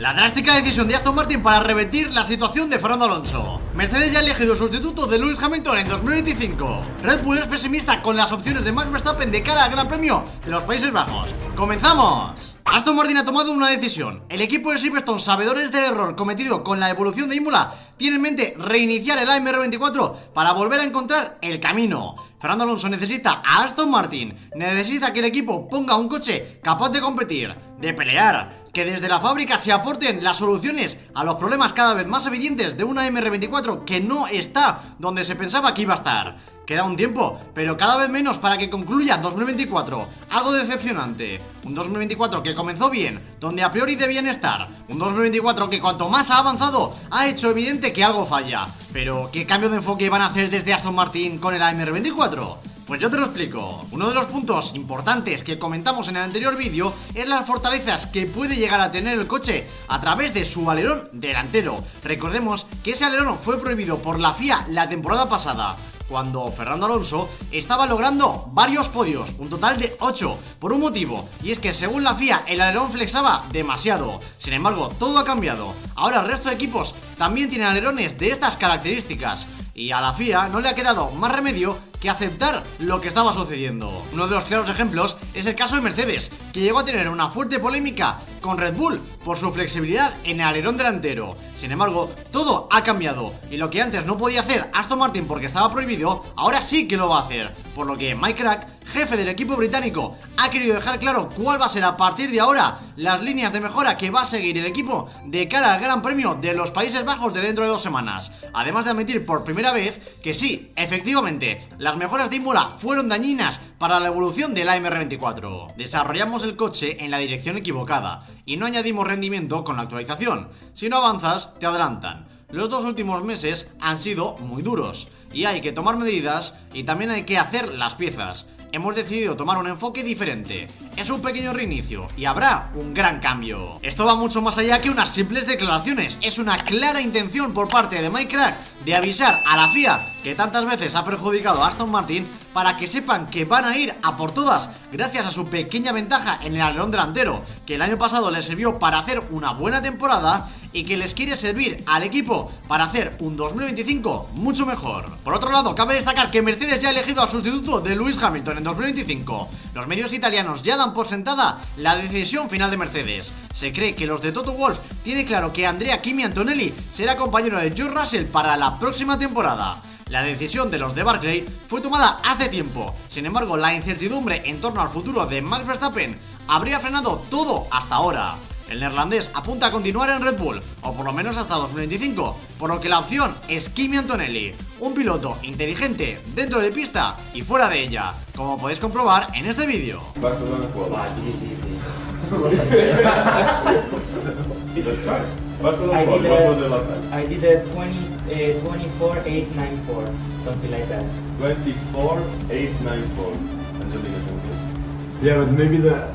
La drástica decisión de Aston Martin para revertir la situación de Fernando Alonso. Mercedes ya ha elegido sustituto de Lewis Hamilton en 2025. Red Bull es pesimista con las opciones de Max Verstappen de cara al Gran Premio de los Países Bajos. ¡Comenzamos! Aston Martin ha tomado una decisión. El equipo de Silverstone, sabedores del error cometido con la evolución de Imola, tiene en mente reiniciar el AMR24 para volver a encontrar el camino. Fernando Alonso necesita a Aston Martin, necesita que el equipo ponga un coche capaz de competir, de pelear, que desde la fábrica se aporten las soluciones a los problemas cada vez más evidentes de una AMR24 que no está donde se pensaba que iba a estar. Queda un tiempo, pero cada vez menos para que concluya 2024. Algo decepcionante. Un 2024 que comenzó bien, donde a priori debían estar. Un 2024 que cuanto más ha avanzado, ha hecho evidente que algo falla. Pero, ¿qué cambio de enfoque van a hacer desde Aston Martin con el AMR24? Pues yo te lo explico. Uno de los puntos importantes que comentamos en el anterior vídeo es las fortalezas que puede llegar a tener el coche a través de su alerón delantero. Recordemos que ese alerón fue prohibido por la FIA la temporada pasada, cuando Fernando Alonso estaba logrando varios podios, un total de 8, por un motivo, y es que según la FIA el alerón flexaba demasiado. Sin embargo, todo ha cambiado. Ahora el resto de equipos también tienen alerones de estas características, y a la FIA no le ha quedado más remedio que aceptar lo que estaba sucediendo. Uno de los claros ejemplos es el caso de Mercedes, que llegó a tener una fuerte polémica con Red Bull por su flexibilidad en el alerón delantero. Sin embargo, todo ha cambiado, y lo que antes no podía hacer Aston Martin porque estaba prohibido, ahora sí que lo va a hacer. Por lo que Mike Krack, jefe del equipo británico, ha querido dejar claro cuál va a ser a partir de ahora las líneas de mejora que va a seguir el equipo de cara al Gran Premio de los Países Bajos de dentro de 2 semanas. Además de admitir por primera vez que sí, efectivamente, las mejoras de Imola fueron dañinas para la evolución del AMR24. Desarrollamos el coche en la dirección equivocada y no añadimos rendimiento con la actualización. Si no avanzas, te adelantan. Los 2 últimos meses han sido muy duros y hay que tomar medidas y también hay que hacer las piezas. Hemos decidido tomar un enfoque diferente. Es un pequeño reinicio y habrá un gran cambio. Esto va mucho más allá que unas simples declaraciones. Es una clara intención por parte de Mike Krack de avisar a la FIA, que tantas veces ha perjudicado a Aston Martin, para que sepan que van a ir a por todas gracias a su pequeña ventaja en el alerón delantero, que el año pasado les sirvió para hacer una buena temporada y que les quiere servir al equipo para hacer un 2025 mucho mejor. Por otro lado, cabe destacar que Mercedes ya ha elegido al sustituto de Lewis Hamilton en 2025. Los medios italianos ya dan por sentada la decisión final de Mercedes. Se cree que los de Toto Wolff tienen claro que Andrea Kimi Antonelli será compañero de George Russell para la próxima temporada. La decisión de los de Barclay fue tomada hace tiempo. Sin embargo, la incertidumbre en torno al futuro de Max Verstappen habría frenado todo hasta ahora. El neerlandés apunta a continuar en Red Bull, o por lo menos hasta 2025, por lo que la opción es Kimi Antonelli, un piloto inteligente dentro de pista y fuera de ella, como podéis comprobar en este vídeo. I did a 24.894, something like that. 24.894. Yeah, but maybe the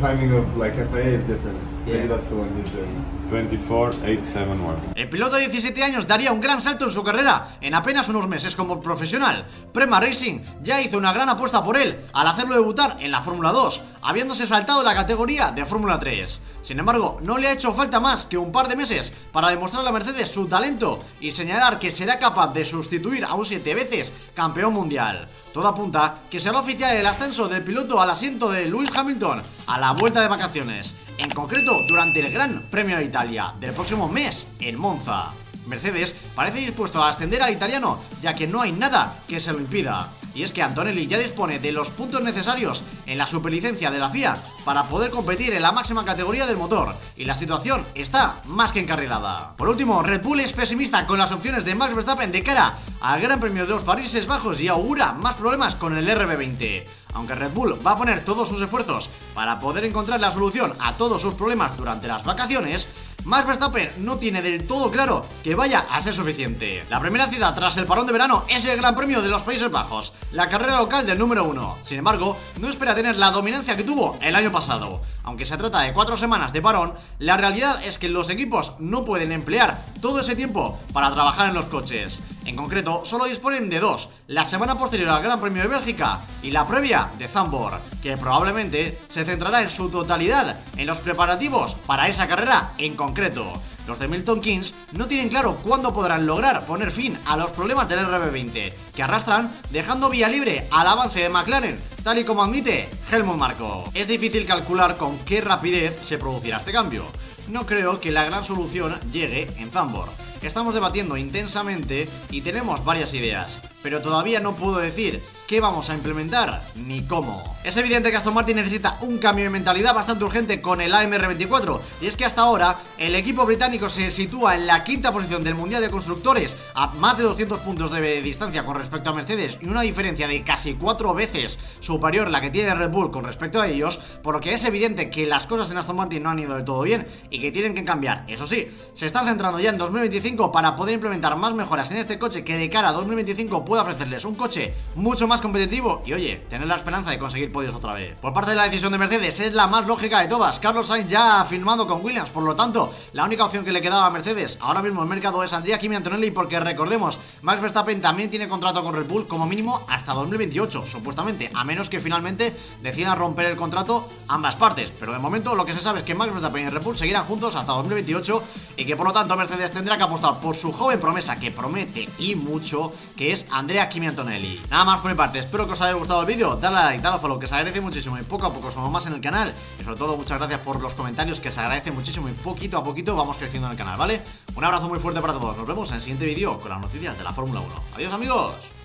timing of like FIA is different. Yeah. Maybe that's the one he's doing. 24.871. El piloto de 17 años daría un gran salto en su carrera en apenas unos meses como profesional. Prema Racing ya hizo una gran apuesta por él al hacerlo debutar en la Fórmula 2, habiéndose saltado la categoría de Fórmula 3. Sin embargo, no le ha hecho falta más que un par de meses para demostrarle a Mercedes su talento y señalar que será capaz de sustituir a un 7 veces campeón mundial. Todo apunta que será oficial el ascenso del piloto al asiento de Lewis Hamilton a la vuelta de vacaciones, en concreto durante el Gran Premio de Italia del próximo mes en Monza. Mercedes parece dispuesto a ascender al italiano, ya que no hay nada que se lo impida. Y es que Antonelli ya dispone de los puntos necesarios en la superlicencia de la FIA para poder competir en la máxima categoría del motor, y la situación está más que encarrilada. Por último, Red Bull es pesimista con las opciones de Max Verstappen de cara al Gran Premio de los Países Bajos y augura más problemas con el RB20. Aunque Red Bull va a poner todos sus esfuerzos para poder encontrar la solución a todos sus problemas durante las vacaciones, Max Verstappen no tiene del todo claro que vaya a ser suficiente. La primera cita tras el parón de verano es el Gran Premio de los Países Bajos, la carrera local del número 1. Sin embargo, no espera tener la dominancia que tuvo el año pasado. Aunque se trata de 4 semanas de parón, la realidad es que los equipos no pueden emplear todo ese tiempo para trabajar en los coches. En concreto, solo disponen de dos, la semana posterior al Gran Premio de Bélgica y la previa de Zandvoort, que probablemente se centrará en su totalidad en los preparativos para esa carrera en concreto. Los de Milton Keynes no tienen claro cuándo podrán lograr poner fin a los problemas del RB20, que arrastran dejando vía libre al avance de McLaren, tal y como admite Helmut Marko. Es difícil calcular con qué rapidez se producirá este cambio. No creo que la gran solución llegue en Zandvoort. Estamos debatiendo intensamente y tenemos varias ideas, pero todavía no puedo decir qué vamos a implementar ni cómo. Es evidente que Aston Martin necesita un cambio de mentalidad bastante urgente con el AMR24, y es que hasta ahora el equipo británico se sitúa en la quinta posición del Mundial de Constructores a más de 200 puntos de distancia con respecto a Mercedes y una diferencia de casi 4 veces superior la que tiene Red Bull con respecto a ellos, por lo que es evidente que las cosas en Aston Martin no han ido del todo bien y que tienen que cambiar. Eso sí, se están centrando ya en 2025 para poder implementar más mejoras en este coche que de cara a 2025 pueda ofrecerles un coche mucho más competitivo y, oye, tener la esperanza de conseguir podios otra vez. Por parte de la decisión de Mercedes es la más lógica de todas. Carlos Sainz ya ha firmado con Williams, por lo tanto la única opción que le quedaba a Mercedes ahora mismo en el mercado es Andrea Kimi Antonelli, porque recordemos, Max Verstappen también tiene contrato con Red Bull como mínimo hasta 2028, supuestamente, a menos que finalmente decidan romper el contrato ambas partes, pero de momento lo que se sabe es que Max Verstappen y Red Bull seguirán juntos hasta 2028 y que por lo tanto Mercedes tendrá que apostar por su joven promesa, que promete y mucho, que es Andrea Kimi Antonelli. Nada más por mi parte, espero que os haya gustado el vídeo, dale a like, dale a follow, que se agradece muchísimo y poco a poco somos más en el canal, y sobre todo muchas gracias por los comentarios, que se agradece muchísimo y poquito a poquito vamos creciendo en el canal, ¿vale? Un abrazo muy fuerte para todos, nos vemos en el siguiente vídeo con las noticias de la Fórmula 1. Adiós amigos.